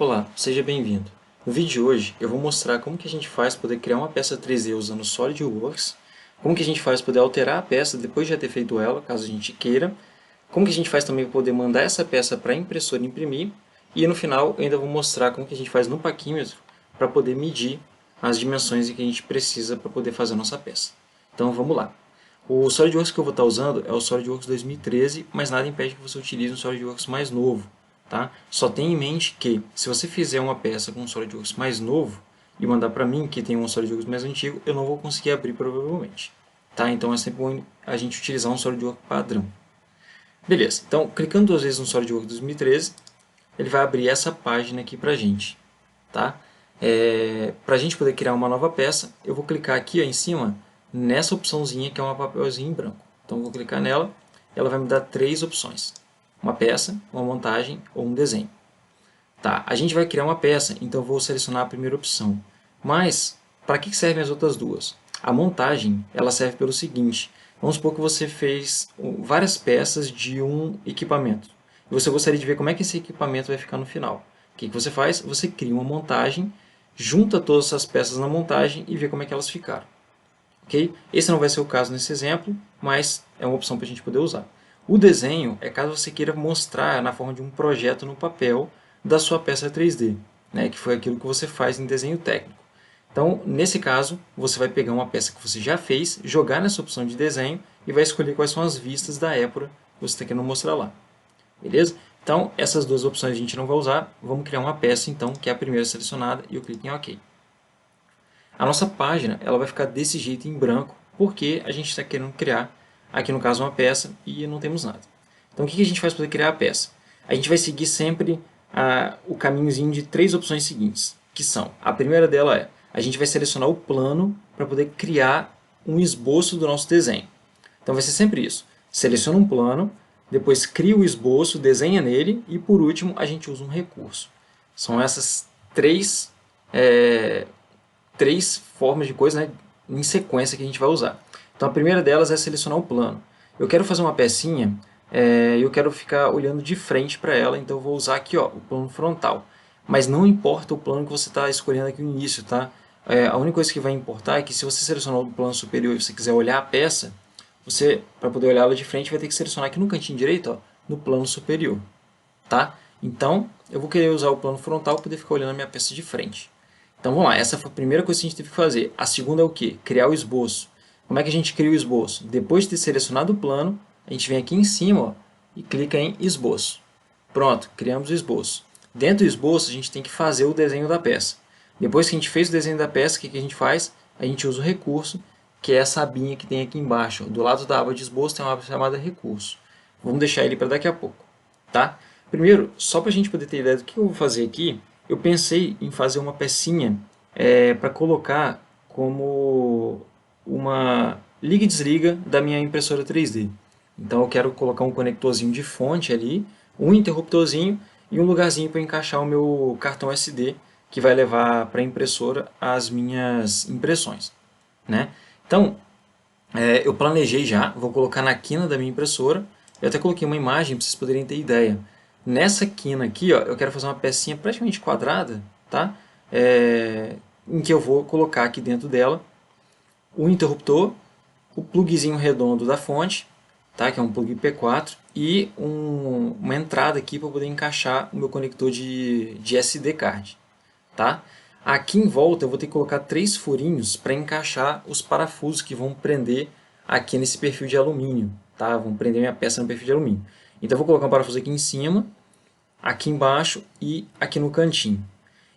Olá, seja bem-vindo. No vídeo de hoje eu vou mostrar como que a gente faz para poder criar uma peça 3D usando SolidWorks, como que a gente faz para poder alterar a peça depois de já ter feito ela, caso a gente queira, como que a gente faz também para poder mandar essa peça para a impressora imprimir, e no final eu ainda vou mostrar como que a gente faz no paquímetro para poder medir as dimensões que a gente precisa para poder fazer a nossa peça. Então vamos lá. O SolidWorks que eu vou estar usando é o SolidWorks 2013, mas nada impede que você utilize um SolidWorks mais novo. Tá? Só tenha em mente que, se você fizer uma peça com um SolidWorks mais novo e mandar para mim, que tem um SolidWorks mais antigo, eu não vou conseguir abrir provavelmente. Tá? Então é sempre bom a gente utilizar um SolidWorks padrão. Beleza, então clicando duas vezes no SolidWorks 2013, ele vai abrir essa página aqui para a gente. Tá? Para a gente poder criar uma nova peça, eu vou clicar aqui ó, em cima, nessa opçãozinha que é um papelzinho em branco. Então eu vou clicar nela, ela vai me dar três opções. Uma peça, uma montagem ou um desenho. Tá, a gente vai criar uma peça, então eu vou selecionar a primeira opção. Mas, para que servem as outras duas? A montagem, ela serve pelo seguinte. Vamos supor que você fez várias peças de um equipamento. E você gostaria de ver como é que esse equipamento vai ficar no final. O que você faz? Você cria uma montagem, junta todas essas peças na montagem e vê como é que elas ficaram. Okay? Esse não vai ser o caso nesse exemplo, mas é uma opção para a gente poder usar. O desenho é caso você queira mostrar na forma de um projeto no papel da sua peça 3D, né, que foi aquilo que você faz em desenho técnico. Então, nesse caso, você vai pegar uma peça que você já fez, jogar nessa opção de desenho e vai escolher quais são as vistas da épora que você está querendo mostrar lá. Beleza? Então, essas duas opções a gente não vai usar. Vamos criar uma peça, então, que é a primeira selecionada, e eu clico em OK. A nossa página ela vai ficar desse jeito em branco, porque a gente está querendo criar, aqui no caso, uma peça e não temos nada. Então, o que a gente faz para criar a peça? A gente vai seguir sempre o caminhozinho de três opções seguintes, que são, a primeira dela é, a gente vai selecionar o plano para poder criar um esboço do nosso desenho. Então, vai ser sempre isso. Seleciona um plano, depois cria o esboço, desenha nele e, por último, a gente usa um recurso. São essas três formas de coisa, né, em sequência que a gente vai usar. Então a primeira delas é selecionar o plano. Eu quero fazer uma pecinha e eu quero ficar olhando de frente para ela, então eu vou usar aqui ó, o plano frontal. Mas não importa o plano que você está escolhendo aqui no início, tá? A única coisa que vai importar é que se você selecionar o plano superior e você quiser olhar a peça, você, para poder olhar ela de frente, vai ter que selecionar aqui no cantinho direito, ó, no plano superior. Tá? Então, eu vou querer usar o plano frontal para poder ficar olhando a minha peça de frente. Então vamos lá, essa foi a primeira coisa que a gente teve que fazer. A segunda é o quê? Criar o esboço. Como é que a gente cria o esboço? Depois de ter selecionado o plano, a gente vem aqui em cima ó, e clica em esboço. Pronto, criamos o esboço. Dentro do esboço, a gente tem que fazer o desenho da peça. Depois que a gente fez o desenho da peça, o que a gente faz? A gente usa o recurso, que é essa abinha que tem aqui embaixo. Do lado da aba de esboço tem uma aba chamada recurso. Vamos deixar ele para daqui a pouco. Tá? Primeiro, só para a gente poder ter ideia do que eu vou fazer aqui, eu pensei em fazer uma pecinha para colocar como uma liga e desliga da minha impressora 3D. Então eu quero colocar um conectorzinho de fonte ali, um interruptorzinho e um lugarzinho para encaixar o meu cartão SD que vai levar para a impressora as minhas impressões. Né? Então, eu planejei já, vou colocar na quina da minha impressora. Eu até coloquei uma imagem para vocês poderem ter ideia. Nessa quina aqui, ó, eu quero fazer uma pecinha praticamente quadrada, tá? Em que eu vou colocar aqui dentro dela o interruptor, o plugzinho redondo da fonte, tá? Que é um plug P4, e uma entrada aqui para poder encaixar o meu conector de SD card. Tá? Aqui em volta eu vou ter que colocar 3 furinhos para encaixar os parafusos que vão prender aqui nesse perfil de alumínio. Tá? Vão prender minha peça no perfil de alumínio. Então eu vou colocar um parafuso aqui em cima, aqui embaixo e aqui no cantinho.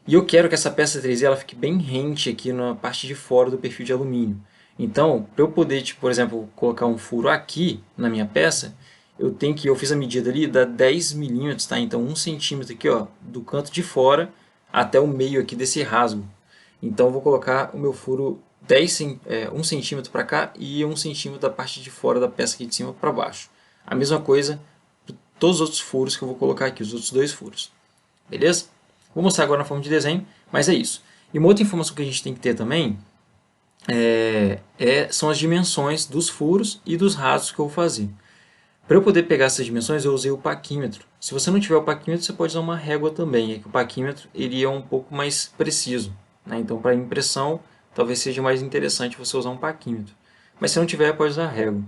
E eu quero que essa peça 3D ela fique bem rente aqui na parte de fora do perfil de alumínio. Então, para eu poder, tipo, por exemplo, colocar um furo aqui na minha peça, eu fiz a medida ali, dá 10 milímetros, tá? Então 1 centímetro aqui, ó, do canto de fora até o meio aqui desse rasgo. Então eu vou colocar o meu furo 1 centímetro para cá e 1 centímetro da parte de fora da peça aqui de cima para baixo. A mesma coisa para todos os outros furos que eu vou colocar aqui, os outros 2 furos. Beleza? Vou mostrar agora na forma de desenho, mas é isso. E uma outra informação que a gente tem que ter também são as dimensões dos furos e dos rasgos que eu vou fazer. Para eu poder pegar essas dimensões, eu usei o paquímetro. Se você não tiver o paquímetro, você pode usar uma régua também, é que o paquímetro ele é um pouco mais preciso, né? Então, para impressão, talvez seja mais interessante você usar um paquímetro. Mas se não tiver, pode usar a régua.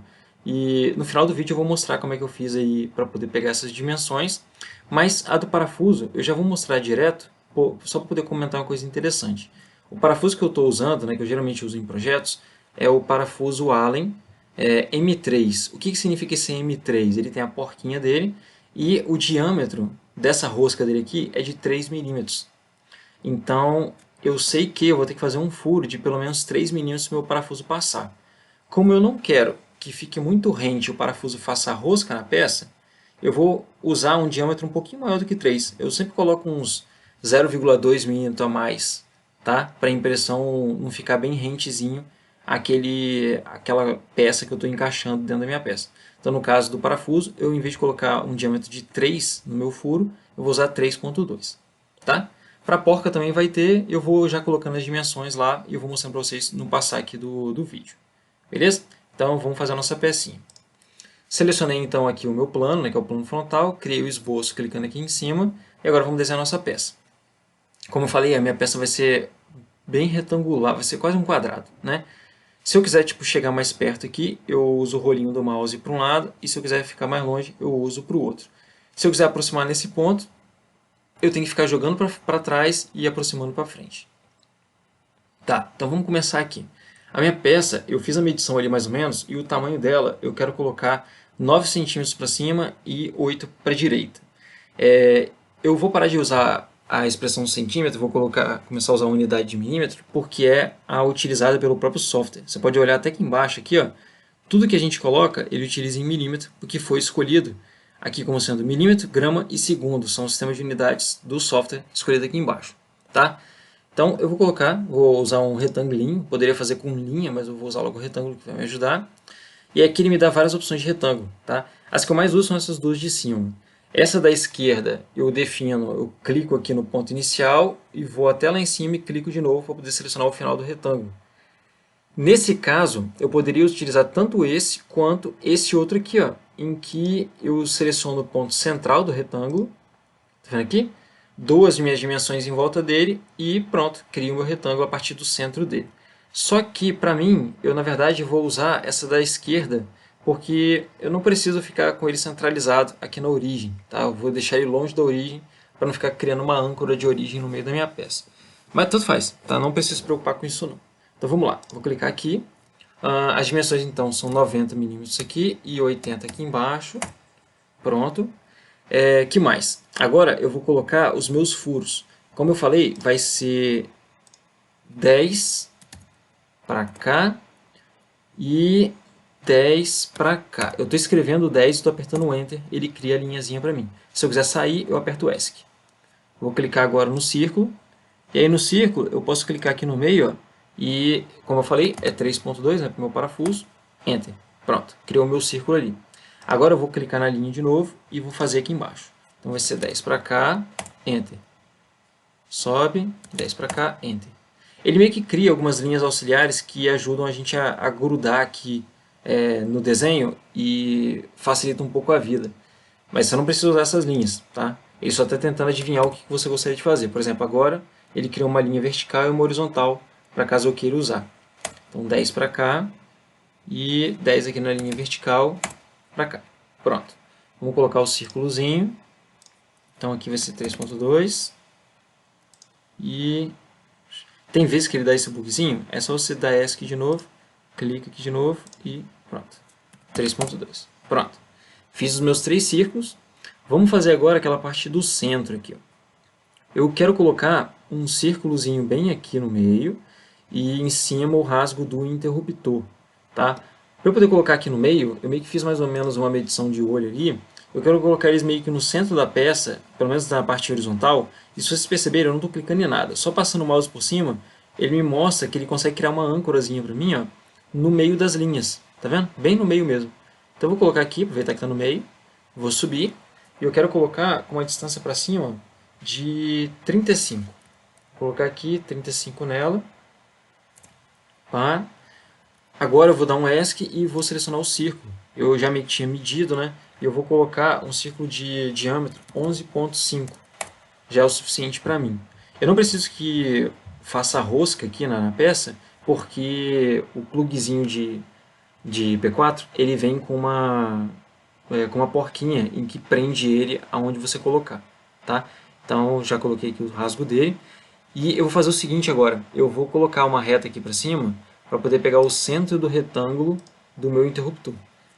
E no final do vídeo eu vou mostrar como é que eu fiz aí para poder pegar essas dimensões, mas a do parafuso eu já vou mostrar direto, só para poder comentar uma coisa interessante. O parafuso que eu estou usando, né, que eu geralmente uso em projetos, é o parafuso Allen M3. O que significa esse M3? Ele tem a porquinha dele e o diâmetro dessa rosca dele aqui é de 3 milímetros. Então, eu sei que eu vou ter que fazer um furo de pelo menos 3 milímetros para o meu parafuso passar. Como eu não quero que fique muito rente o parafuso faça rosca na peça, eu vou usar um diâmetro um pouquinho maior do que 3. Eu sempre coloco uns 0,2 milímetros a mais, tá? Para a impressão não ficar bem rentezinho aquela peça que eu estou encaixando dentro da minha peça. Então, no caso do parafuso, eu, em vez de colocar um diâmetro de 3 no meu furo, eu vou usar 3,2. Tá? Para a porca também vai ter, eu vou já colocando as dimensões lá e eu vou mostrando para vocês no passar aqui do vídeo. Beleza? Então, vamos fazer a nossa pecinha. Selecionei então aqui o meu plano, né, que é o plano frontal, criei o esboço clicando aqui em cima e agora vamos desenhar a nossa peça. Como eu falei, a minha peça vai ser bem retangular, vai ser quase um quadrado, né? Se eu quiser tipo, chegar mais perto aqui, eu uso o rolinho do mouse para um lado, e se eu quiser ficar mais longe, eu uso para o outro. Se eu quiser aproximar nesse ponto, eu tenho que ficar jogando para trás e aproximando para frente. Tá, então vamos começar aqui. A minha peça, eu fiz a medição ali mais ou menos, e o tamanho dela eu quero colocar 9 centímetros para cima e 8 para a direita. Eu vou parar de usar a expressão centímetro, vou começar a usar a unidade de milímetro, porque é a utilizada pelo próprio software. Você pode olhar até aqui embaixo, aqui, ó, tudo que a gente coloca, ele utiliza em milímetro, porque foi escolhido aqui como sendo milímetro, grama e segundo. São os sistemas de unidades do software escolhido aqui embaixo. Tá? Então, eu vou usar um retangulinho, poderia fazer com linha, mas eu vou usar logo o retângulo que vai me ajudar. E aqui ele me dá várias opções de retângulo. Tá? As que eu mais uso são essas duas de cima. Essa da esquerda eu defino, eu clico aqui no ponto inicial e vou até lá em cima e clico de novo para poder selecionar o final do retângulo. Nesse caso, eu poderia utilizar tanto esse quanto esse outro aqui, ó, em que eu seleciono o ponto central do retângulo, tá vendo aqui? Dou as minhas dimensões em volta dele e pronto, crio o meu retângulo a partir do centro dele. Só que, para mim, eu na verdade vou usar essa da esquerda, porque eu não preciso ficar com ele centralizado aqui na origem. Tá? Eu vou deixar ele longe da origem para não ficar criando uma âncora de origem no meio da minha peça. Mas tanto faz, tá? Não preciso se preocupar com isso não. Então vamos lá, vou clicar aqui. As dimensões então são 90 milímetros aqui e 80 aqui embaixo. Pronto. Que mais? Agora eu vou colocar os meus furos. Como eu falei, vai ser 10 para cá e 10 para cá. Eu estou escrevendo 10 e estou apertando o Enter, ele cria a linhazinha para mim. Se eu quiser sair, eu aperto o ESC. Vou clicar agora no círculo. E aí no círculo eu posso clicar aqui no meio, ó, e como eu falei, é 3.2, né, para o meu parafuso. Enter. Pronto, criou o meu círculo ali. Agora eu vou clicar na linha de novo e vou fazer aqui embaixo. Então vai ser 10 para cá, Enter. Sobe, 10 para cá, Enter. Ele meio que cria algumas linhas auxiliares que ajudam a gente a grudar aqui no desenho e facilita um pouco a vida. Mas você não precisa usar essas linhas, tá? Ele só está tentando adivinhar o que você gostaria de fazer. Por exemplo, agora ele criou uma linha vertical e uma horizontal para caso eu queira usar. Então 10 para cá e 10 aqui na linha vertical para cá. Pronto. Vamos colocar o círculozinho. Então aqui vai ser 3.2. E tem vezes que ele dá esse bugzinho, é só você dar ESC de novo, clica aqui de novo e pronto. 3.2. Pronto. Fiz os meus 3 círculos. Vamos fazer agora aquela parte do centro aqui. Ó. Eu quero colocar um círculozinho bem aqui no meio e em cima o rasgo do interruptor. Tá? Para eu poder colocar aqui no meio, eu meio que fiz mais ou menos uma medição de olho ali. Eu quero colocar eles meio que no centro da peça, pelo menos na parte horizontal. E se vocês perceberem, eu não estou clicando em nada. Só passando o mouse por cima, ele me mostra que ele consegue criar uma âncorazinha para mim, ó, no meio das linhas. Tá vendo? Bem no meio mesmo. Então eu vou colocar aqui, aproveitar que está no meio. Vou subir. E eu quero colocar com uma distância para cima de 35. Vou colocar aqui 35 nela. Pá. Agora eu vou dar um ESC e vou selecionar o círculo. Eu já tinha medido, né? e eu vou colocar um círculo de diâmetro 11,5. Já é o suficiente para mim. Eu não preciso que faça rosca aqui na peça, porque o plugzinho de P4 ele vem com uma porquinha em que prende ele aonde você colocar. Tá? Então já coloquei aqui o rasgo dele. E eu vou fazer o seguinte agora, eu vou colocar uma reta aqui para cima para poder pegar o centro do retângulo do meu interruptor.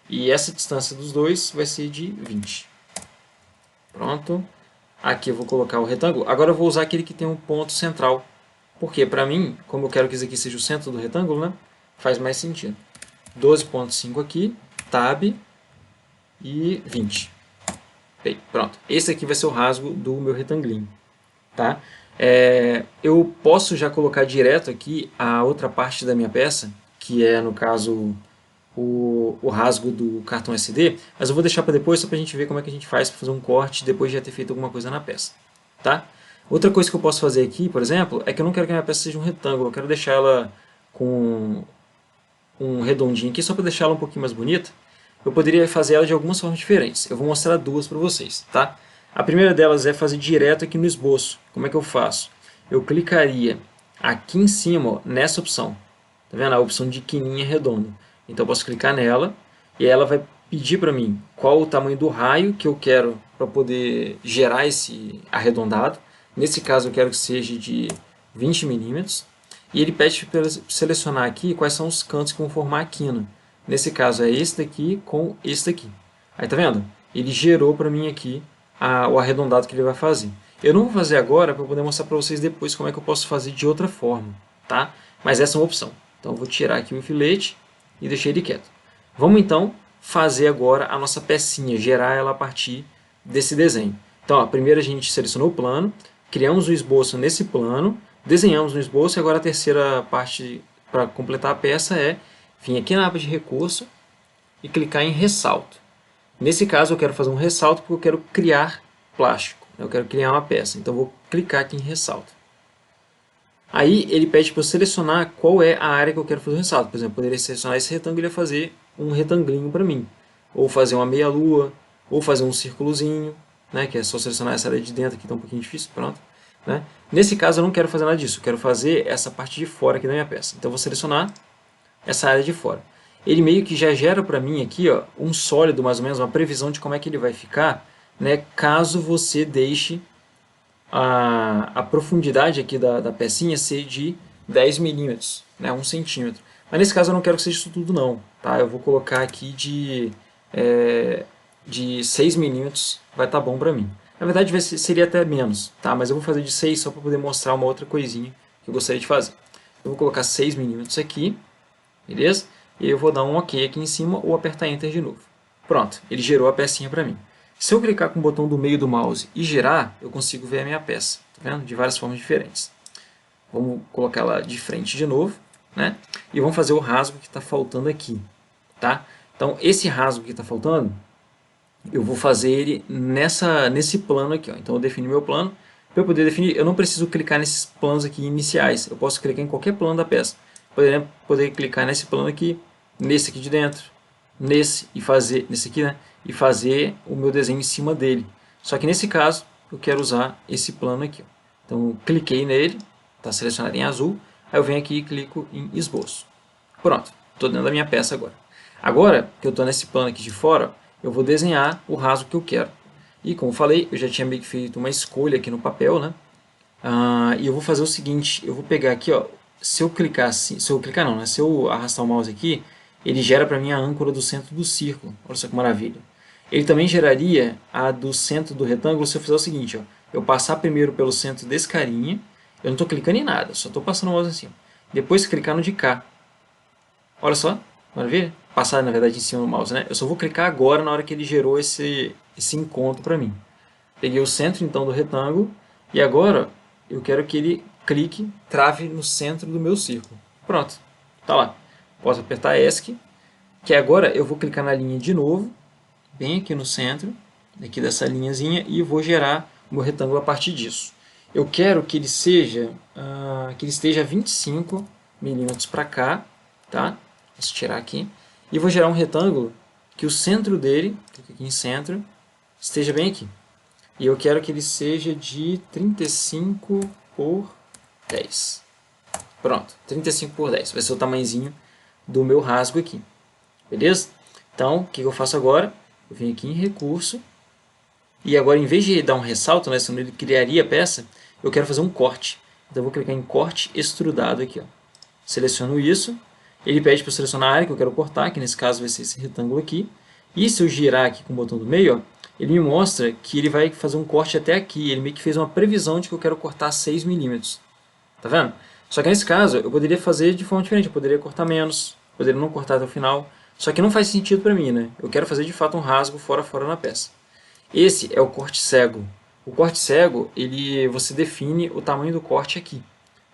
E essa distância dos dois vai ser de 20. Pronto. Aqui eu vou colocar o retângulo. Agora eu vou usar aquele que tem um ponto central. Porque para mim, como eu quero que isso aqui seja o centro do retângulo, né, faz mais sentido. 12,5 aqui, tab e 20. Bem, pronto. Esse aqui vai ser o rasgo do meu retanglinho. Tá? Eu posso já colocar direto aqui a outra parte da minha peça, que é, no caso, o rasgo do cartão SD, mas eu vou deixar para depois só para a gente ver como é que a gente faz para fazer um corte depois de já ter feito alguma coisa na peça. Tá? Outra coisa que eu posso fazer aqui, por exemplo, é que eu não quero que a minha peça seja um retângulo, eu quero deixar ela com um redondinho aqui, só para deixar ela um pouquinho mais bonita. Eu poderia fazer ela de algumas formas diferentes. Eu vou mostrar duas para vocês. Tá? A primeira delas é fazer direto aqui no esboço. Como é que eu faço? Eu clicaria aqui em cima, ó, nessa opção. Tá vendo? A opção de quininha redonda. Então eu posso clicar nela e ela vai pedir para mim qual o tamanho do raio que eu quero para poder gerar esse arredondado. Nesse caso eu quero que seja de 20 milímetros. E ele pede para selecionar aqui quais são os cantos que vão formar a quina. Nesse caso é esse daqui com esse daqui. Aí tá vendo? Ele gerou para mim aqui o arredondado que ele vai fazer. Eu não vou fazer agora para poder mostrar para vocês depois como é que eu posso fazer de outra forma, tá? Mas essa é uma opção. Então eu vou tirar aqui o filete e deixar ele quieto. Vamos então fazer agora a nossa pecinha, gerar ela a partir desse desenho. Então, ó, primeiro a gente selecionou o plano, criamos o esboço nesse plano, desenhamos no esboço e agora a terceira parte para completar a peça é vir aqui na aba de recurso e clicar em ressalto. Nesse caso eu quero fazer um ressalto porque eu quero criar plástico, eu quero criar uma peça, então eu vou clicar aqui em ressalto. Aí ele pede para eu selecionar qual é a área que eu quero fazer o ressalto. Por exemplo, eu poderia selecionar esse retângulo e ele ia fazer um retanglinho para mim. Ou fazer uma meia-lua, ou fazer um círculozinho, né, que é só selecionar essa área de dentro, que está um pouquinho difícil, pronto. Né? Nesse caso eu não quero fazer nada disso, eu quero fazer essa parte de fora aqui da minha peça. Então eu vou selecionar essa área de fora. Ele meio que já gera para mim aqui, ó, um sólido, mais ou menos, uma previsão de como é que ele vai ficar, né, caso você deixe a profundidade aqui da pecinha ser de 10 milímetros, né, 1 centímetro. Mas nesse caso eu não quero que seja isso tudo não, tá? Eu vou colocar aqui de 6 milímetros, vai estar bom para mim. Na verdade seria até menos, tá? Mas eu vou fazer de 6 só para poder mostrar uma outra coisinha que eu gostaria de fazer. Eu vou colocar 6 milímetros aqui, beleza? E eu vou dar um OK aqui em cima ou apertar Enter de novo. Pronto, ele gerou a pecinha para mim. Se eu clicar com o botão do meio do mouse e girar, eu consigo ver a minha peça, tá vendo? De várias formas diferentes. Vamos colocar ela de frente de novo, né? E vamos fazer o rasgo que está faltando aqui, tá? Então, esse rasgo que está faltando, eu vou fazer ele nesse plano aqui, ó. Então, eu defini meu plano. Para eu poder definir, eu não preciso clicar nesses planos aqui iniciais. Eu posso clicar em qualquer plano da peça. Por exemplo, poder clicar nesse plano aqui, nesse aqui de dentro, nesse aqui, né? E fazer o meu desenho em cima dele. Só que nesse caso, eu quero usar esse plano aqui, ó. Então, eu cliquei nele, está selecionado em azul. Aí eu venho aqui e clico em esboço. Pronto, estou dentro da minha peça agora. Agora que eu estou nesse plano aqui de fora, eu vou desenhar o rasgo que eu quero. E como eu falei, eu já tinha meio que feito uma escolha aqui no papel, né? E eu vou fazer o seguinte, eu vou pegar aqui, ó, se eu clicar assim, se eu arrastar o mouse aqui, ele gera para mim a âncora do centro do círculo. Olha só que maravilha. Ele também geraria a do centro do retângulo se eu fizer o seguinte, ó, eu passar primeiro pelo centro desse carinha, eu não estou clicando em nada, só estou passando o mouse assim. Depois clicar no de cá. Olha só, maravilha? Passar na verdade em cima do mouse, né? Eu só vou clicar agora na hora que ele gerou esse encontro para mim. Peguei o centro então do retângulo e agora eu quero que ele clique, trave no centro do meu círculo. Pronto, tá lá. Posso apertar ESC, que agora eu vou clicar na linha de novo, bem aqui no centro, aqui dessa linhazinha, e vou gerar o meu retângulo a partir disso. Eu quero que ele esteja 25 milímetros para cá, tá? Vou tirar aqui. E vou gerar um retângulo que o centro dele, clica aqui em centro, esteja bem aqui. E eu quero que ele seja de 35 por 10. Pronto, 35 por 10. Vai ser o tamanhozinho do meu rasgo aqui. Beleza? Então, o que eu faço agora? Eu venho aqui em recurso. E agora, em vez de dar um ressalto, né, senão ele criaria a peça, eu quero fazer um corte. Então, eu vou clicar em corte extrudado aqui. Ó. Seleciono isso. Ele pede para eu selecionar a área que eu quero cortar, que nesse caso vai ser esse retângulo aqui. E se eu girar aqui com o botão do meio, ó, ele me mostra que ele vai fazer um corte até aqui. Ele meio que fez uma previsão de que eu quero cortar 6 milímetros. Tá vendo? Só que nesse caso, eu poderia fazer de forma diferente. Eu poderia cortar menos, poderia não cortar até o final. Só que não faz sentido para mim, né? Eu quero fazer de fato um rasgo fora na peça. Esse é o corte cego. O corte cego, você define o tamanho do corte aqui.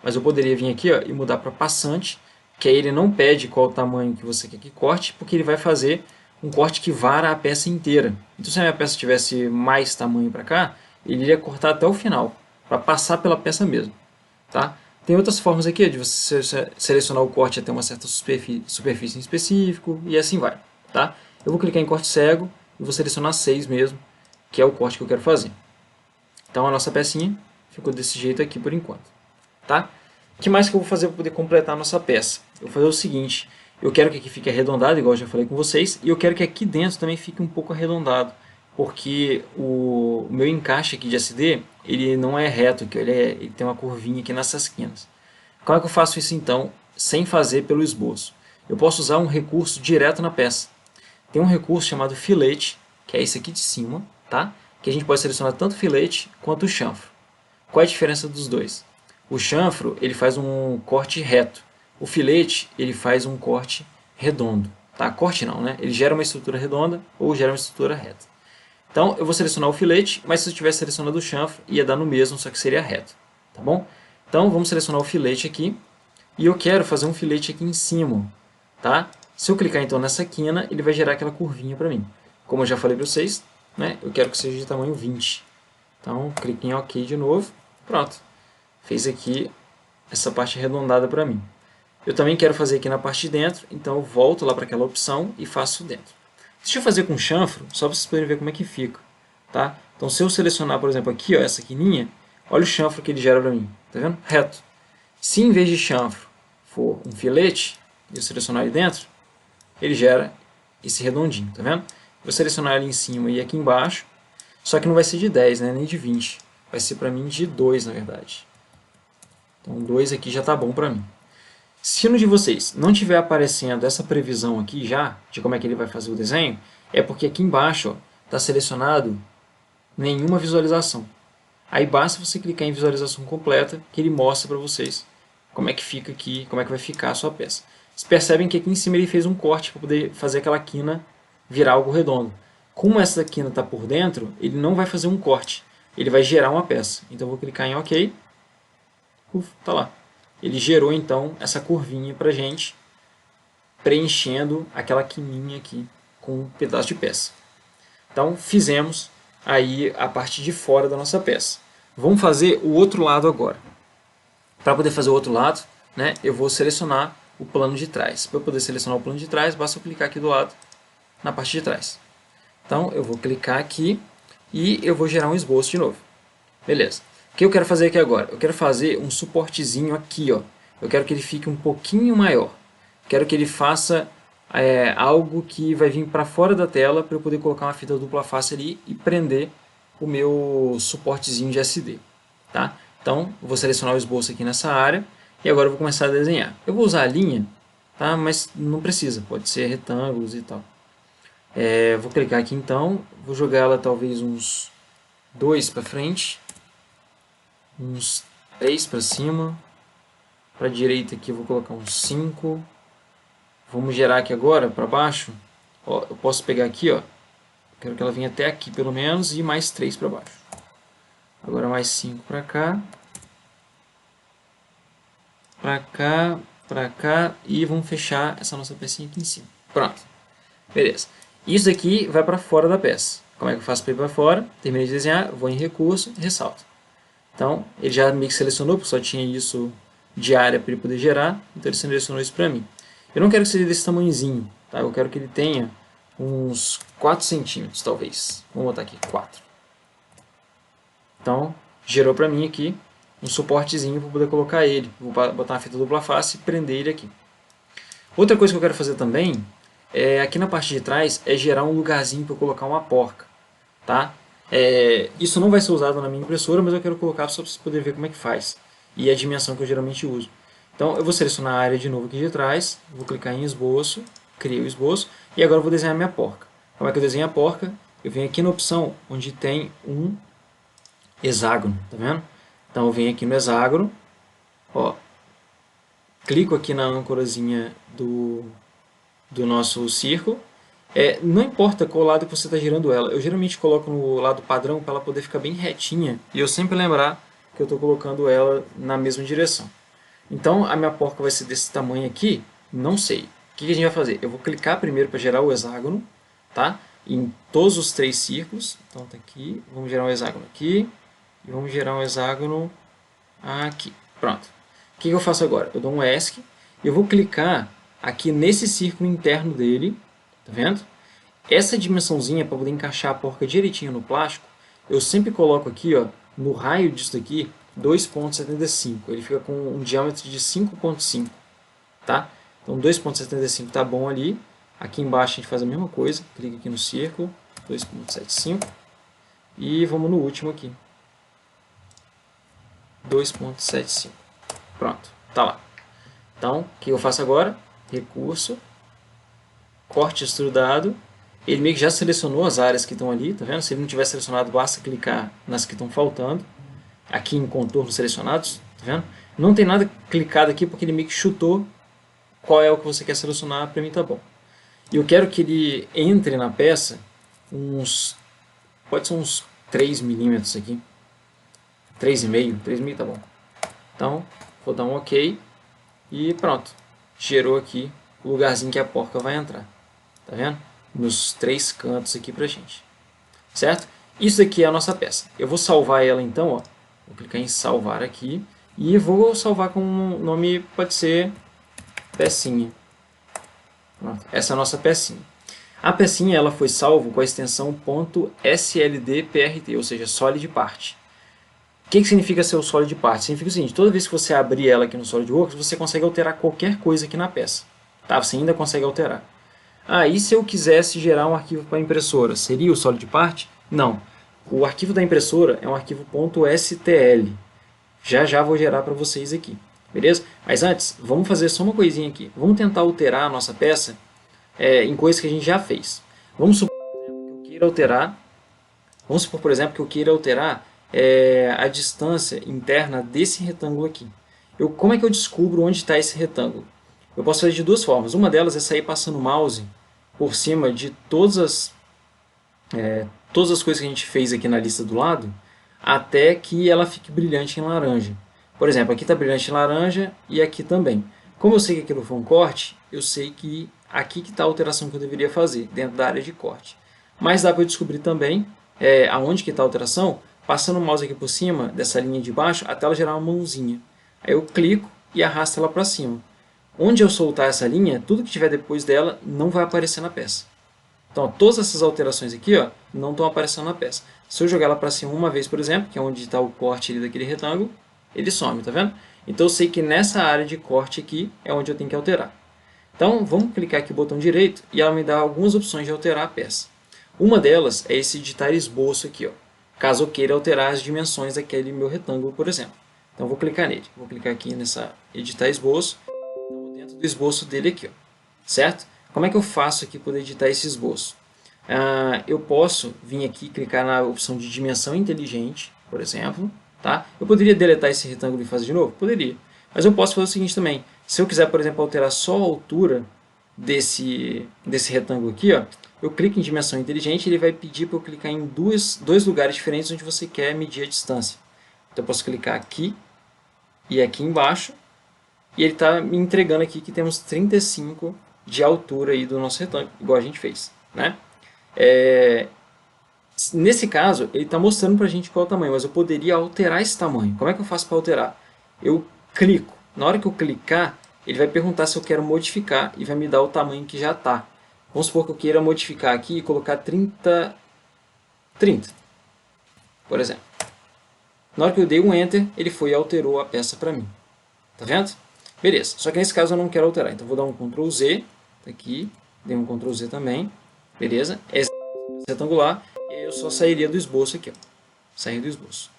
Mas eu poderia vir aqui, ó, e mudar para passante, que aí ele não pede qual o tamanho que você quer que corte, porque ele vai fazer um corte que vara a peça inteira. Então, se a minha peça tivesse mais tamanho para cá, ele iria cortar até o final, para passar pela peça mesmo. Tá? Tem outras formas aqui de você selecionar o corte até uma certa superfície em específico, e assim vai. Tá? Eu vou clicar em corte cego e vou selecionar 6 mesmo, que é o corte que eu quero fazer. Então a nossa pecinha ficou desse jeito aqui por enquanto. Tá? O que mais que eu vou fazer para poder completar a nossa peça? Eu vou fazer o seguinte, eu quero que aqui fique arredondado, igual eu já falei com vocês, e eu quero que aqui dentro também fique um pouco arredondado, porque o meu encaixe aqui de SD, ele não é reto, ele tem uma curvinha aqui nessas esquinas. Como é que eu faço isso então, sem fazer pelo esboço? Eu posso usar um recurso direto na peça. Tem um recurso chamado filete, que é esse aqui de cima, tá? Que a gente pode selecionar tanto o filete quanto o chanfro. Qual é a diferença dos dois? O chanfro ele faz um corte reto, o filete ele faz um corte redondo. Tá? Corte não, né? Ele gera uma estrutura redonda ou gera uma estrutura reta. Então eu vou selecionar o filete, mas se eu tivesse selecionado o chanfro ia dar no mesmo, só que seria reto. Tá bom? Então vamos selecionar o filete aqui e eu quero fazer um filete aqui em cima. Tá? Se eu clicar então nessa quina, ele vai gerar aquela curvinha para mim. Como eu já falei para vocês, né? Eu quero que seja de tamanho 20. Então clique em OK de novo. Pronto. Fez aqui essa parte arredondada para mim. Eu também quero fazer aqui na parte de dentro, então eu volto lá para aquela opção e faço dentro. Deixa eu fazer com chanfro, só para vocês poderem ver como é que fica. Tá? Então se eu selecionar, por exemplo, aqui, ó, essa quininha, olha o chanfro que ele gera para mim. Tá vendo? Reto. Se em vez de chanfro for um filete, e eu selecionar ali dentro, ele gera esse redondinho, tá vendo? Vou selecionar ali em cima e aqui embaixo, só que não vai ser de 10, né, nem de 20. Vai ser para mim de 2, na verdade. Então 2 aqui já está bom para mim. Se no de vocês não estiver aparecendo essa previsão aqui já, de como é que ele vai fazer o desenho, é porque aqui embaixo está selecionado nenhuma visualização. Aí basta você clicar em visualização completa, que ele mostra para vocês como é que fica aqui, como é que vai ficar a sua peça. Vocês percebem que aqui em cima ele fez um corte para poder fazer aquela quina virar algo redondo. Como essa quina está por dentro, ele não vai fazer um corte, ele vai gerar uma peça. Então eu vou clicar em OK, tá lá. Ele gerou então essa curvinha para a gente, preenchendo aquela quininha aqui com um pedaço de peça. Então fizemos aí a parte de fora da nossa peça. Vamos fazer o outro lado agora. Para poder fazer o outro lado, né, eu vou selecionar o plano de trás. Para eu poder selecionar o plano de trás, basta eu clicar aqui do lado, na parte de trás. Então eu vou clicar aqui e eu vou gerar um esboço de novo. Beleza. O que eu quero fazer aqui agora? Eu quero fazer um suportezinho aqui. Ó. Eu quero que ele fique um pouquinho maior. Quero que ele faça algo que vai vir para fora da tela para eu poder colocar uma fita dupla face ali e prender o meu suportezinho de SD. Tá? Então, eu vou selecionar o esboço aqui nessa área e agora eu vou começar a desenhar. Eu vou usar a linha, tá? Mas não precisa, pode ser retângulos e tal. Vou clicar aqui então, vou jogar ela talvez uns 2 para frente, uns 3 para cima, para a direita aqui eu vou colocar uns 5, vamos gerar aqui agora para baixo, ó, eu posso pegar aqui, ó, quero que ela venha até aqui pelo menos e mais 3 para baixo, agora mais 5 para cá, para cá e vamos fechar essa nossa pecinha aqui em cima, pronto, beleza. Isso aqui vai para fora da peça. Como é que eu faço para ir para fora? Terminei de desenhar, vou em recurso, ressalto. Então, ele já me selecionou, porque só tinha isso de área para ele poder gerar, então ele selecionou isso para mim. Eu não quero que seja desse tamanhozinho, tá? Eu quero que ele tenha uns 4 centímetros, talvez. Vamos botar aqui 4. Então, gerou para mim aqui um suportezinho para poder colocar ele. Vou botar uma fita dupla face e prender ele aqui. Outra coisa que eu quero fazer também, aqui na parte de trás, é gerar um lugarzinho para eu colocar uma porca. Tá? Isso não vai ser usado na minha impressora, mas eu quero colocar só para vocês poderem ver como é que faz. E a dimensão que eu geralmente uso. Então, eu vou selecionar a área de novo aqui de trás, vou clicar em esboço, criei o esboço, e agora eu vou desenhar minha porca. Como é que eu desenho a porca? Eu venho aqui na opção onde tem um hexágono, tá vendo? Então eu venho aqui no hexágono, ó, clico aqui na âncorazinha do nosso círculo. Não importa qual lado que você está girando ela, eu geralmente coloco no lado padrão para ela poder ficar bem retinha e eu sempre lembrar que eu estou colocando ela na mesma direção. Então a minha porca vai ser desse tamanho aqui, não sei. O que a gente vai fazer? Eu vou clicar primeiro para gerar o hexágono, tá? Em todos os 3 círculos. Então tá aqui, vamos gerar um hexágono aqui e vamos gerar um hexágono aqui. Pronto. O que eu faço agora? Eu dou um ESC e eu vou clicar aqui nesse círculo interno dele, tá vendo? Essa dimensãozinha para poder encaixar a porca direitinho no plástico, eu sempre coloco aqui, ó, no raio disso daqui, 2,75. Ele fica com um diâmetro de 5,5, tá? Então 2,75 tá bom ali. Aqui embaixo a gente faz a mesma coisa, clica aqui no círculo, 2,75 e vamos no último aqui. 2,75. Pronto, tá lá. Então, o que eu faço agora? Recurso, corte extrudado. Ele meio que já selecionou as áreas que estão ali, tá vendo? Se ele não tiver selecionado, basta clicar nas que estão faltando. Aqui em contornos selecionados, tá vendo? Não tem nada clicado aqui porque ele meio que chutou qual é o que você quer selecionar, para mim tá bom. E eu quero que ele entre na peça pode ser uns 3 milímetros aqui. 3,5 tá bom. Então, vou dar um OK e pronto. Gerou aqui o lugarzinho que a porca vai entrar. Tá vendo? Nos 3 cantos aqui pra gente. Certo? Isso aqui é a nossa peça. Eu vou salvar ela então, ó. Vou clicar em salvar aqui e vou salvar com um nome, pode ser pecinha. Pronto. Essa é a nossa pecinha. A pecinha ela foi salva com a extensão .sldprt, ou seja, solid part. O que significa ser o solid part? Significa o seguinte, toda vez que você abrir ela aqui no SolidWorks, você consegue alterar qualquer coisa aqui na peça. Tá? Você ainda consegue alterar. E se eu quisesse gerar um arquivo para a impressora, seria o solid part? Não. O arquivo da impressora é um arquivo .stl. Já vou gerar para vocês aqui. Beleza? Mas antes, vamos fazer só uma coisinha aqui. Vamos tentar alterar a nossa peça em coisas que a gente já fez. Vamos supor, por exemplo, que eu queira alterar a distância interna desse retângulo aqui. Como é que eu descubro onde está esse retângulo? Eu posso fazer de 2 formas. Uma delas é sair passando o mouse por cima de todas as coisas que a gente fez aqui na lista do lado, até que ela fique brilhante em laranja. Por exemplo, aqui está brilhante em laranja e aqui também. Como eu sei que aquilo foi um corte, eu sei que aqui que está a alteração que eu deveria fazer, dentro da área de corte. Mas dá para eu descobrir também aonde que está a alteração, passando o mouse aqui por cima dessa linha de baixo até ela gerar uma mãozinha. Aí eu clico e arrasto ela para cima. Onde eu soltar essa linha, tudo que tiver depois dela não vai aparecer na peça. Então, todas essas alterações aqui não estão aparecendo na peça. Se eu jogar ela para cima uma vez, por exemplo, que é onde está o corte ali daquele retângulo, ele some, tá vendo? Então eu sei que nessa área de corte aqui é onde eu tenho que alterar. Então, vamos clicar aqui no botão direito e ela me dá algumas opções de alterar a peça. Uma delas é esse editar esboço aqui, caso eu queira alterar as dimensões daquele meu retângulo, por exemplo. Então, vou clicar nele. Vou clicar aqui nessa editar esboço. Então, dentro do esboço dele aqui, certo? Como é que eu faço aqui para editar esse esboço? Eu posso vir aqui e clicar na opção de dimensão inteligente, por exemplo. Tá? Eu poderia deletar esse retângulo e fazer de novo? Poderia. Mas eu posso fazer o seguinte também. Se eu quiser, por exemplo, alterar só a altura desse retângulo aqui, eu clico em dimensão inteligente e ele vai pedir para eu clicar em dois lugares diferentes onde você quer medir a distância. Então eu posso clicar aqui e aqui embaixo e ele está me entregando aqui que temos 35 de altura aí do nosso retângulo, igual a gente fez. Né? Nesse caso, ele está mostrando para a gente qual é o tamanho, mas eu poderia alterar esse tamanho. Como é que eu faço para alterar? Eu clico. Na hora que eu clicar, ele vai perguntar se eu quero modificar e vai me dar o tamanho que já está. Vamos supor que eu queira modificar aqui e colocar 30, por exemplo. Na hora que eu dei um Enter, ele foi e alterou a peça para mim. Tá vendo? Beleza. Só que nesse caso eu não quero alterar. Então vou dar um Ctrl Z. Tá aqui. Dei um Ctrl Z também. Beleza? É retangular. E aí eu só sairia do esboço aqui. Ó. Sair do esboço.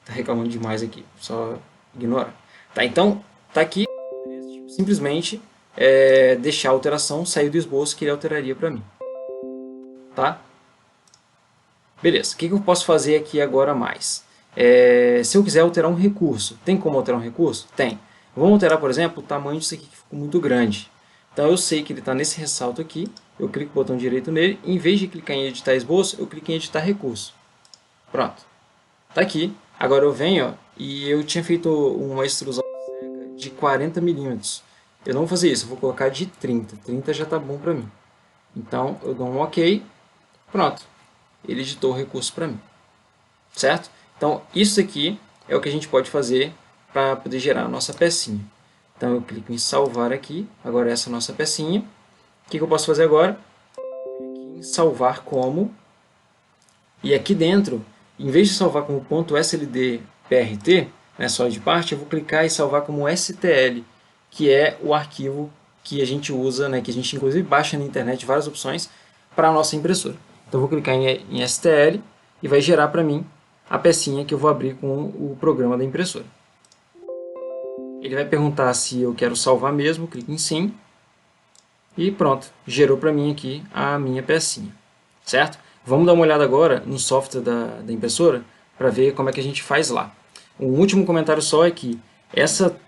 Tá reclamando demais aqui. Só ignora. Tá, então, tá aqui. Simplesmente deixar a alteração, sair do esboço que ele alteraria para mim. Tá? Beleza. O que eu posso fazer aqui agora mais? Se eu quiser alterar um recurso, tem como alterar um recurso? Tem. Vamos alterar, por exemplo, o tamanho disso aqui que ficou muito grande. Então eu sei que ele está nesse ressalto aqui, eu clico com o botão direito nele, e em vez de clicar em editar esboço, eu clico em editar recurso. Pronto. Está aqui. Agora eu venho, ó, e eu tinha feito uma extrusão de 40 milímetros. Eu não vou fazer isso, eu vou colocar de 30. 30 já está bom para mim. Então eu dou um OK, pronto. Ele editou o recurso para mim. Certo? Então, isso aqui é o que a gente pode fazer para poder gerar a nossa pecinha. Então, eu clico em salvar aqui. Agora, essa é a nossa pecinha. O que eu posso fazer agora? Aqui em salvar como. E aqui dentro, em vez de salvar como .sld.prt, né, só de parte, eu vou clicar e salvar como STL, que é o arquivo que a gente usa, né, que a gente inclusive baixa na internet várias opções para a nossa impressora. Então, eu vou clicar em STL e vai gerar para mim a pecinha que eu vou abrir com o programa da impressora. Ele vai perguntar se eu quero salvar mesmo, clico em sim. E pronto, gerou para mim aqui a minha pecinha. Certo? Vamos dar uma olhada agora no software da impressora para ver como é que a gente faz lá. Um último comentário só é que essa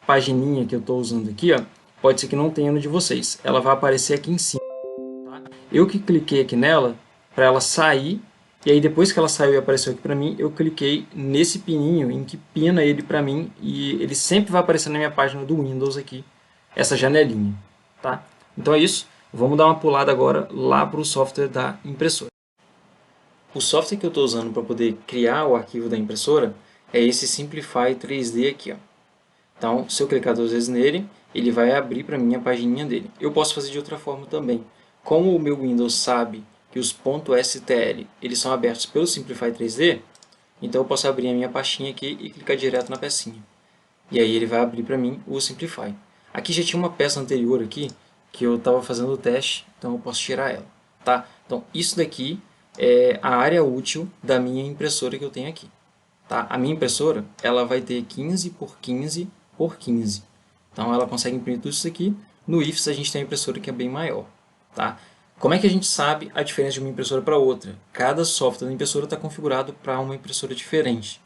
pagininha que eu estou usando aqui, ó, pode ser que não tenha no de vocês. Ela vai aparecer aqui em cima. Tá? Eu que cliquei aqui nela para ela sair. E aí depois que ela saiu e apareceu aqui para mim, eu cliquei nesse pininho em que pina ele para mim e ele sempre vai aparecer na minha página do Windows aqui, essa janelinha, tá? Então é isso, vamos dar uma pulada agora lá para o software da impressora. O software que eu estou usando para poder criar o arquivo da impressora é esse Simplify 3D aqui, ó. Então, se eu clicar 2 vezes nele, ele vai abrir para mim a pagininha dele. Eu posso fazer de outra forma também. Como o meu Windows sabe que os .stl eles são abertos pelo Simplify 3D, então eu posso abrir a minha pastinha aqui e clicar direto na pecinha. E aí ele vai abrir para mim o Simplify. Aqui já tinha uma peça anterior aqui que eu estava fazendo o teste, então eu posso tirar ela. Tá? Então isso daqui é a área útil da minha impressora que eu tenho aqui. Tá? A minha impressora ela vai ter 15 por 15 por 15. Então ela consegue imprimir tudo isso aqui. No IFS a gente tem uma impressora que é bem maior. Tá? Como é que a gente sabe a diferença de uma impressora para outra? Cada software da impressora está configurado para uma impressora diferente.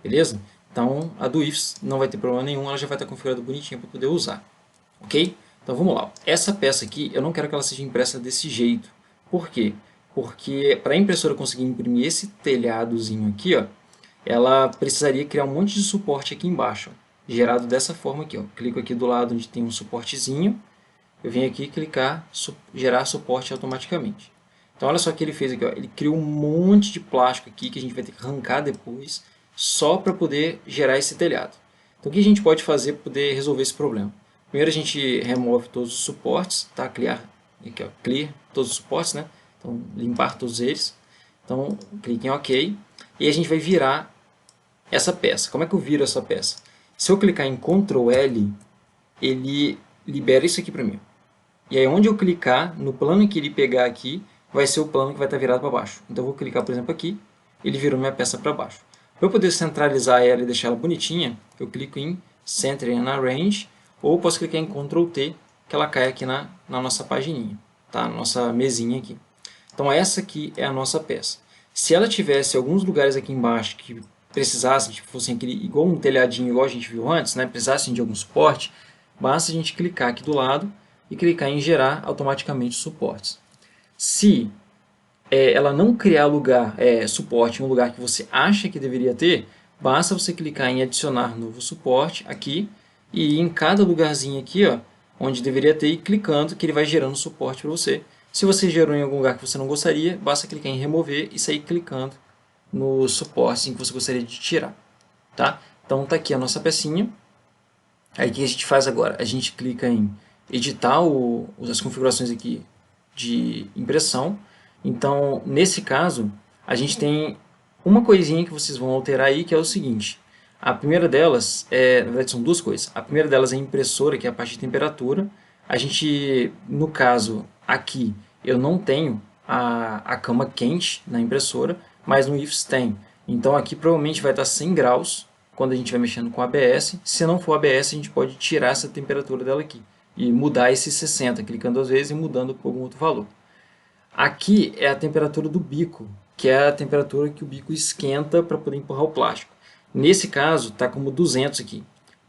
Beleza? Então a do IFS não vai ter problema nenhum, ela já vai estar configurada bonitinha para poder usar. Ok? Então vamos lá. Essa peça aqui eu não quero que ela seja impressa desse jeito. Por quê? Porque para a impressora conseguir imprimir esse telhadozinho aqui, ó, ela precisaria criar um monte de suporte aqui embaixo, ó, gerado dessa forma aqui. Ó. Clico aqui do lado onde tem um suportezinho, eu venho aqui clicar, gerar suporte automaticamente. Então olha só o que ele fez aqui, ó. Ele criou um monte de plástico aqui que a gente vai ter que arrancar depois, só para poder gerar esse telhado. Então o que a gente pode fazer para poder resolver esse problema? Primeiro a gente remove todos os suportes, tá? Clear, aqui, ó, clear todos os suportes, né? Então limpar todos eles. Então clique em OK e a gente vai virar essa peça. Como é que eu viro essa peça? Se eu clicar em Ctrl L, ele libera isso aqui para mim. E aí onde eu clicar, no plano que ele pegar aqui, vai ser o plano que vai estar virado para baixo. Então eu vou clicar, por exemplo, aqui, ele virou minha peça para baixo. Para eu poder centralizar ela e deixar ela bonitinha, eu clico em Center and Arrange, ou posso clicar em Ctrl T, que ela cai aqui na nossa pagininha, tá? Na nossa mesinha aqui. Então essa aqui é a nossa peça. Se ela tivesse alguns lugares aqui embaixo que precisassem, tipo, fossem aquele, igual um telhadinho, igual a gente viu antes, né? Precisassem de algum suporte, basta a gente clicar aqui do lado e clicar em gerar automaticamente suportes. Se ela não criar suporte em um lugar que você acha que deveria ter, basta você clicar em adicionar novo suporte aqui e ir em cada lugarzinho aqui, ó, onde deveria ter, e clicando que ele vai gerando suporte para você. Se você gerou em algum lugar que você não gostaria, basta clicar em remover e sair clicando no suporte que você gostaria de tirar. Tá? Então está aqui a nossa pecinha. Aí o que a gente faz agora? A gente clica em editar as configurações aqui de impressão. Então, nesse caso, a gente tem uma coisinha que vocês vão alterar aí, que é o seguinte. A primeira delas, na verdade são duas coisas. A primeira delas é a impressora, que é a parte de temperatura. A gente, no caso, aqui, eu não tenho a cama quente na impressora, mas no IFS tem. Então aqui provavelmente vai estar 100 graus quando a gente vai mexendo com ABS. Se não for ABS, a gente pode tirar essa temperatura dela aqui e mudar esse 60, clicando duas vezes e mudando para algum outro valor. Aqui é a temperatura do bico, que é a temperatura que o bico esquenta para poder empurrar o plástico. Nesse caso, está como 200 aqui.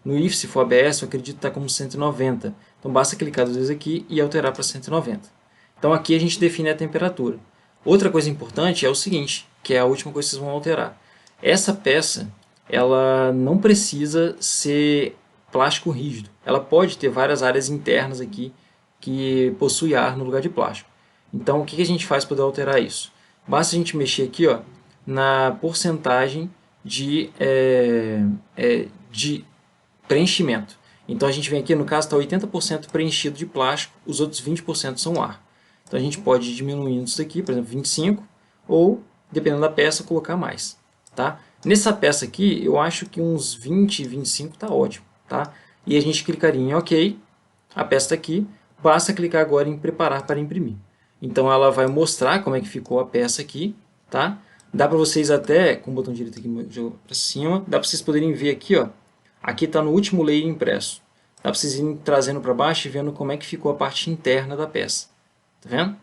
No IF, se for ABS, eu acredito que está como 190. Então basta clicar duas vezes aqui e alterar para 190. Então aqui a gente define a temperatura. Outra coisa importante é o seguinte, que é a última coisa que vocês vão alterar. Essa peça, ela não precisa ser plástico rígido. Ela pode ter várias áreas internas aqui que possui ar no lugar de plástico. Então, o que a gente faz para poder alterar isso? Basta a gente mexer aqui, ó, na porcentagem de preenchimento. Então, a gente vem aqui, no caso, está 80% preenchido de plástico, os outros 20% são ar. Então, a gente pode ir diminuindo isso daqui, por exemplo, 25, ou, dependendo da peça, colocar mais. Tá? Nessa peça aqui, eu acho que uns 20, 25 está ótimo. Tá? E a gente clicaria em OK, a peça está aqui, basta clicar agora em Preparar para imprimir. Então ela vai mostrar como é que ficou a peça aqui, tá? Dá para vocês até, com o botão direito aqui para cima, dá para vocês poderem ver aqui, ó. Aqui está no último layer impresso. Dá para vocês irem trazendo para baixo e vendo como é que ficou a parte interna da peça. Tá vendo?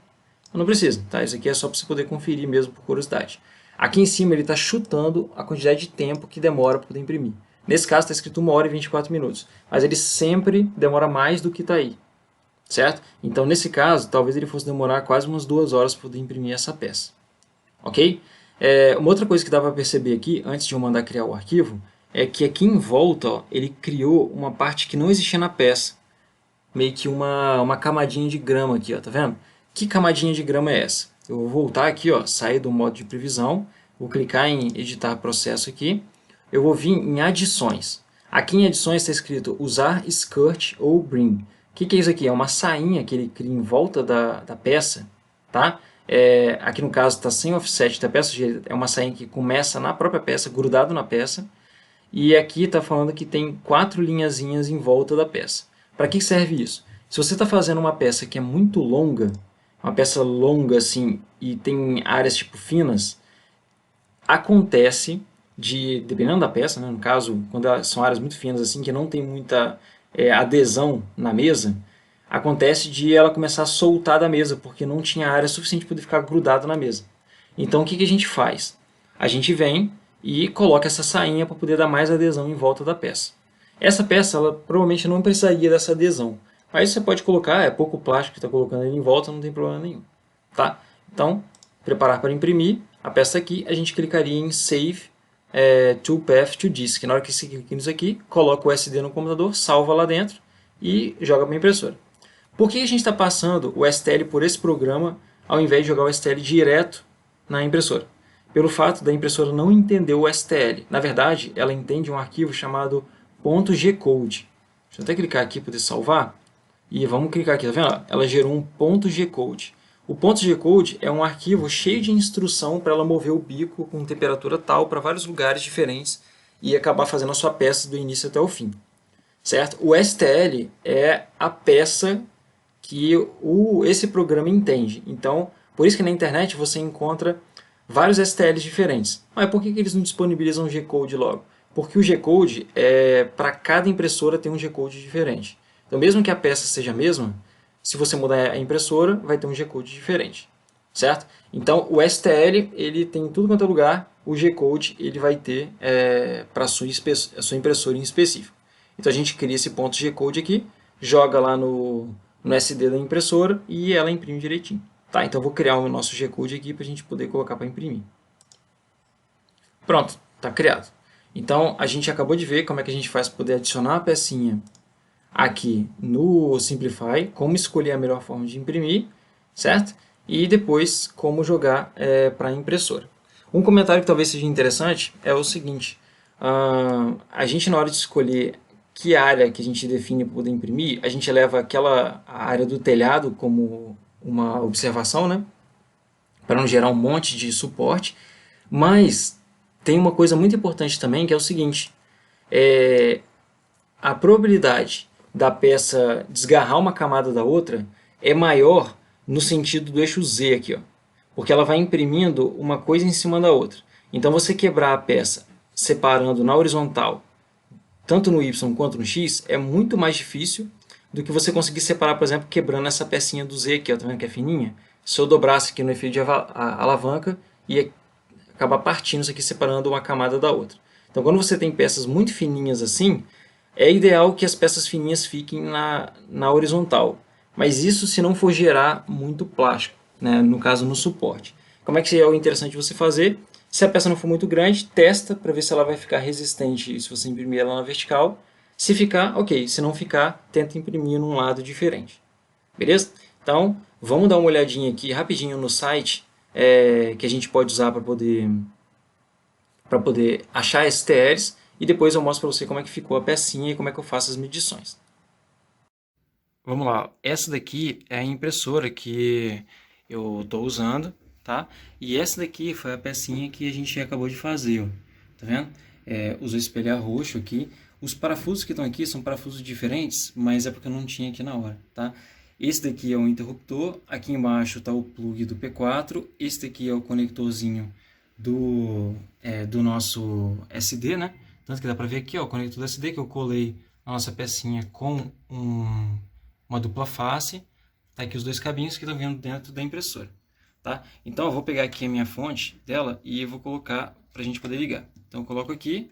Não precisa, tá? Isso aqui é só para você poder conferir mesmo por curiosidade. Aqui em cima ele está chutando a quantidade de tempo que demora para poder imprimir. Nesse caso está escrito 1 hora e 24 minutos, mas ele sempre demora mais do que está aí. Certo? Então, nesse caso, talvez ele fosse demorar quase umas 2 horas para poder imprimir essa peça. Ok? Uma outra coisa que dá para perceber aqui, antes de eu mandar criar o arquivo, é que aqui em volta, ó, ele criou uma parte que não existia na peça. Meio que uma camadinha de grama aqui, ó, tá vendo? Que camadinha de grama é essa? Eu vou voltar aqui, ó, sair do modo de previsão, vou clicar em editar processo aqui, eu vou vir em adições. Aqui em adições está escrito usar skirt ou brim. O que é isso aqui? É uma sainha que ele cria em volta da peça, tá? Aqui no caso está sem offset da peça, é uma sainha que começa na própria peça, grudado na peça. E aqui está falando que tem 4 linhazinhas em volta da peça. Para que serve isso? Se você está fazendo uma peça que é muito longa, uma peça longa assim, e tem áreas tipo finas, acontece dependendo da peça, né, no caso, quando são áreas muito finas assim, que não tem muita adesão na mesa, acontece de ela começar a soltar da mesa, porque não tinha área suficiente para poder ficar grudado na mesa. Então o que a gente faz? A gente vem e coloca essa sainha para poder dar mais adesão em volta da peça. Essa peça ela provavelmente não precisaria dessa adesão, mas você pode colocar, é pouco plástico que está colocando ele em volta, não tem problema nenhum. Tá? Então, preparar para imprimir, a peça aqui, a gente clicaria em Save to Path to Disk. Na hora que você clica nisso aqui, coloca o SD no computador, salva lá dentro e joga para a impressora. Por que a gente está passando o STL por esse programa ao invés de jogar o STL direto na impressora? Pelo fato da impressora não entender o STL. Na verdade, ela entende um arquivo chamado .gcode. Deixa eu até clicar aqui para poder salvar. E vamos clicar aqui, tá vendo? Ela gerou um .gcode. O .gcode é um arquivo cheio de instrução para ela mover o bico com temperatura tal para vários lugares diferentes e acabar fazendo a sua peça do início até o fim. Certo? O STL é a peça que esse programa entende. Então, por isso que na internet você encontra vários STLs diferentes. Mas por que eles não disponibilizam o G-Code logo? Porque o G-Code, para cada impressora, tem um G-Code diferente. Então, mesmo que a peça seja a mesma, se você mudar a impressora, vai ter um G-Code diferente. Certo? Então, o STL ele tem em tudo quanto é lugar, o G-Code ele vai ter para a sua impressora em específico. Então, a gente cria esse ponto G-Code aqui, joga lá no SD da impressora e ela imprime direitinho. Tá? Então, eu vou criar o nosso G-Code aqui para a gente poder colocar para imprimir. Pronto, está criado. Então, a gente acabou de ver como é que a gente faz para poder adicionar a pecinha aqui no Simplify, como escolher a melhor forma de imprimir, certo? E depois como jogar para a impressora. Um comentário que talvez seja interessante é o seguinte, a gente na hora de escolher que área que a gente define para poder imprimir, a gente leva a área do telhado como uma observação, né? Para não gerar um monte de suporte. Mas tem uma coisa muito importante também, que é o seguinte: é, a probabilidade da peça desgarrar uma camada da outra é maior no sentido do eixo Z aqui, ó, porque ela vai imprimindo uma coisa em cima da outra. Então você quebrar a peça separando na horizontal, tanto no Y quanto no X, é muito mais difícil do que você conseguir separar, por exemplo, quebrando essa pecinha do Z aqui, ó, tá vendo que é fininha? Se eu dobrasse aqui no efeito de alavanca, ia acabar partindo isso aqui, separando uma camada da outra. Então, quando você tem peças muito fininhas assim, é ideal que as peças fininhas fiquem na horizontal. Mas isso se não for gerar muito plástico, né? No caso, no suporte. Como é que é o interessante você fazer? Se a peça não for muito grande, testa para ver se ela vai ficar resistente se você imprimir ela na vertical. Se ficar, ok. Se não ficar, tenta imprimir num lado diferente. Beleza? Então, vamos dar uma olhadinha aqui rapidinho no site que a gente pode usar para poder achar STLs e depois eu mostro para você como é que ficou a pecinha e como é que eu faço as medições. Vamos lá, essa daqui é a impressora que eu estou usando, tá? E essa daqui foi a pecinha que a gente acabou de fazer, ó. Tá vendo? Usou espelhar roxo aqui. Os parafusos que estão aqui são parafusos diferentes, mas é porque eu não tinha aqui na hora, tá? Esse daqui é o interruptor, aqui embaixo está o plug do P4, esse daqui é o conectorzinho do nosso SD, né? Tanto que dá para ver aqui, ó, o conector do SD que eu colei a nossa pecinha com uma dupla face. Tá aqui os dois cabinhos que estão vindo dentro da impressora, tá? Então eu vou pegar aqui a minha fonte dela e vou colocar para a gente poder ligar. Então eu coloco aqui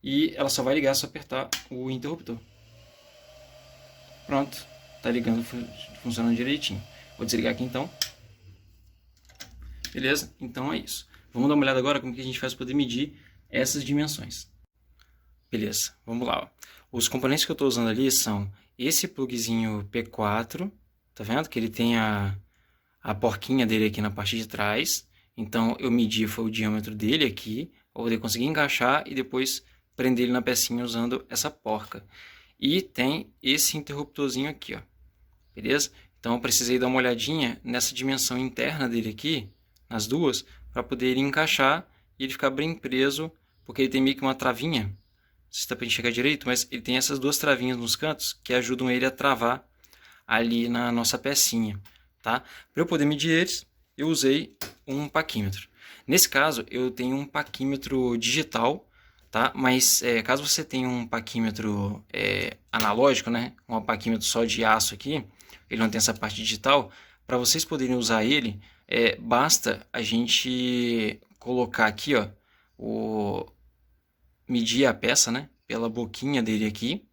e ela só vai ligar se eu apertar o interruptor. Pronto, tá ligando, funcionando direitinho. Vou desligar aqui então. Beleza? Então é isso. Vamos dar uma olhada agora como que a gente faz para poder medir essas dimensões. Beleza, vamos lá. Ó. Os componentes que eu estou usando ali são esse plugzinho P4, tá vendo? Que ele tem a porquinha dele aqui na parte de trás. Então eu medi foi o diâmetro dele aqui, para poder conseguir encaixar e depois prender ele na pecinha usando essa porca. E tem esse interruptorzinho aqui, ó. Beleza? Então eu precisei dar uma olhadinha nessa dimensão interna dele aqui, nas duas, para poder ele encaixar e ele ficar bem preso, porque ele tem meio que uma travinha. Não sei se dá para enxergar direito, mas ele tem essas duas travinhas nos cantos que ajudam ele a travar ali na nossa pecinha, tá? Para eu poder medir eles, eu usei um paquímetro. Nesse caso, eu tenho um paquímetro digital, tá? Mas caso você tenha um paquímetro analógico, né? Um paquímetro só de aço aqui, ele não tem essa parte digital, para vocês poderem usar ele, basta a gente colocar aqui, ó, medir a peça, né, pela boquinha dele aqui,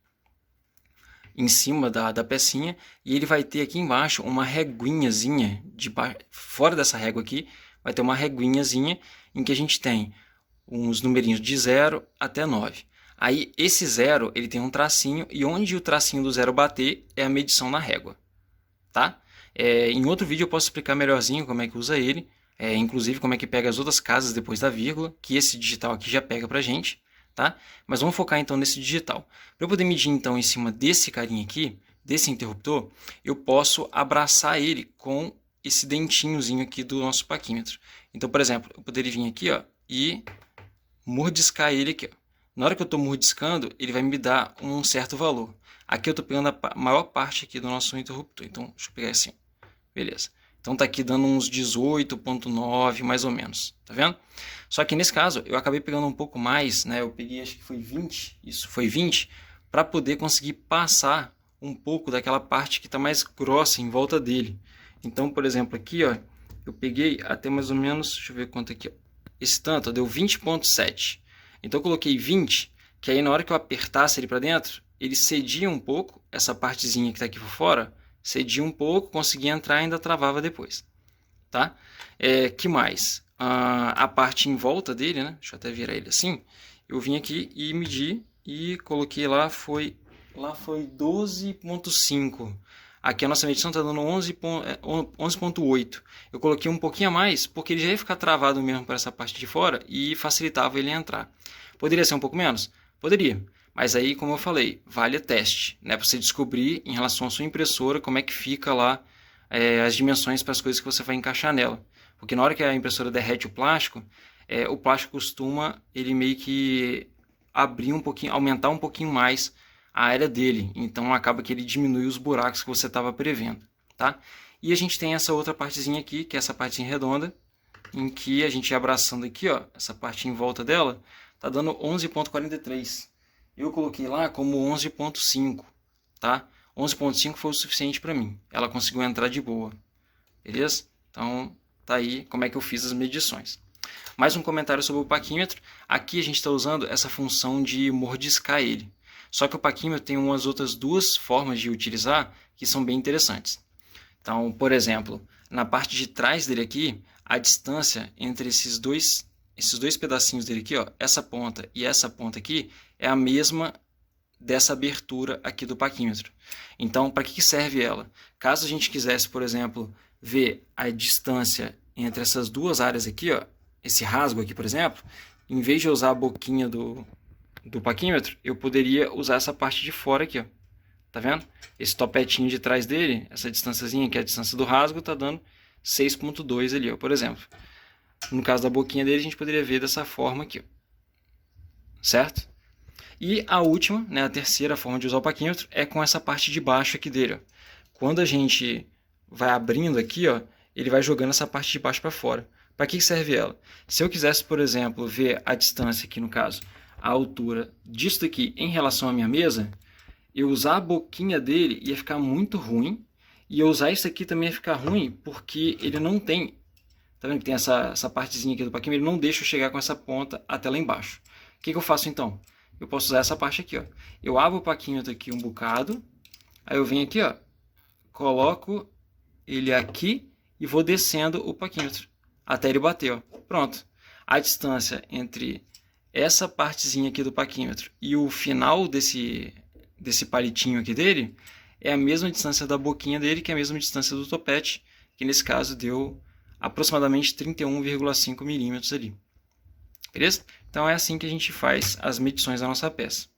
em cima da pecinha, e ele vai ter aqui embaixo uma reguinhazinha, fora dessa régua aqui, vai ter uma reguinhazinha em que a gente tem uns numerinhos de 0 até 9. Aí esse 0, ele tem um tracinho, e onde o tracinho do 0 bater é a medição na régua, tá? Em outro vídeo eu posso explicar melhorzinho como é que usa ele, inclusive como é que pega as outras casas depois da vírgula, que esse digital aqui já pega pra gente, tá? Mas vamos focar então nesse digital. Para eu poder medir então em cima desse carinha aqui, desse interruptor, eu posso abraçar ele com esse dentinhozinho aqui do nosso paquímetro. Então, por exemplo, eu poderia vir aqui, ó, e mordiscar ele aqui, ó. Na hora que eu estou mordiscando, ele vai me dar um certo valor. Aqui eu estou pegando a maior parte aqui do nosso interruptor. Então, deixa eu pegar assim. Beleza. Então, está aqui dando uns 18,9 mais ou menos. Tá vendo? Só que nesse caso, eu acabei pegando um pouco mais, né? Eu peguei, acho que foi 20. Isso, foi 20. Para poder conseguir passar um pouco daquela parte que está mais grossa em volta dele. Então, por exemplo, aqui, ó, eu peguei até mais ou menos, deixa eu ver quanto aqui, ó. Esse tanto, ó, deu 20,7. Então eu coloquei 20, que aí na hora que eu apertasse ele para dentro, ele cedia um pouco, essa partezinha que está aqui por fora, cedia um pouco, conseguia entrar e ainda travava depois, tá? Que mais? A parte em volta dele, né? Deixa eu até virar ele assim. Eu vim aqui e medi e coloquei lá foi 12,5. Aqui a nossa medição está dando 11,8. Eu coloquei um pouquinho a mais, porque ele já ia ficar travado mesmo para essa parte de fora e facilitava ele entrar. Poderia ser um pouco menos? Poderia. Mas aí, como eu falei, vale teste, né? Para você descobrir em relação à sua impressora como é que fica lá as dimensões para as coisas que você vai encaixar nela. Porque na hora que a impressora derrete o plástico costuma ele meio que abrir um pouquinho, aumentar um pouquinho mais a área dele. Então acaba que ele diminui os buracos que você estava prevendo, tá? E a gente tem essa outra partezinha aqui, que é essa partezinha redonda, em que a gente abraçando aqui, ó, essa parte em volta dela, tá dando 11.43. Eu coloquei lá como 11.5, tá? 11.5 foi o suficiente para mim. Ela conseguiu entrar de boa, beleza? Então, tá aí como é que eu fiz as medições. Mais um comentário sobre o paquímetro. Aqui a gente está usando essa função de mordiscar ele. Só que o paquímetro tem umas outras duas formas de utilizar que são bem interessantes. Então, por exemplo, na parte de trás dele aqui, a distância entre esses dois pedacinhos dele aqui, ó, essa ponta e essa ponta aqui, é a mesma dessa abertura aqui do paquímetro. Então, para que serve ela? Caso a gente quisesse, por exemplo, ver a distância entre essas duas áreas aqui, ó, esse rasgo aqui, por exemplo, em vez de usar a boquinha do paquímetro, eu poderia usar essa parte de fora aqui, ó. Tá vendo? Esse topetinho de trás dele, essa distânciazinha, que é a distância do rasgo, tá dando 6.2 ali, ó, por exemplo. No caso da boquinha dele, a gente poderia ver dessa forma aqui, ó. Certo? E a última, né, a terceira forma de usar o paquímetro é com essa parte de baixo aqui dele, ó. Quando a gente vai abrindo aqui, ó, ele vai jogando essa parte de baixo para fora. Para que serve ela? Se eu quisesse, por exemplo, ver a distância aqui, no caso, a altura disso aqui em relação à minha mesa, eu usar a boquinha dele ia ficar muito ruim, e eu usar isso aqui também ia ficar ruim, porque ele não tem, tá vendo que tem essa partezinha aqui do paquímetro, ele não deixa eu chegar com essa ponta até lá embaixo. O que eu faço então? Eu posso usar essa parte aqui, ó. Eu abro o paquímetro aqui um bocado, aí eu venho aqui, ó, coloco ele aqui e vou descendo o paquímetro até ele bater, ó. Pronto. A distância entre essa partezinha aqui do paquímetro e o final desse palitinho aqui dele é a mesma distância da boquinha dele, que é a mesma distância do topete, que nesse caso deu aproximadamente 31,5 milímetros ali. Beleza? Então é assim que a gente faz as medições da nossa peça.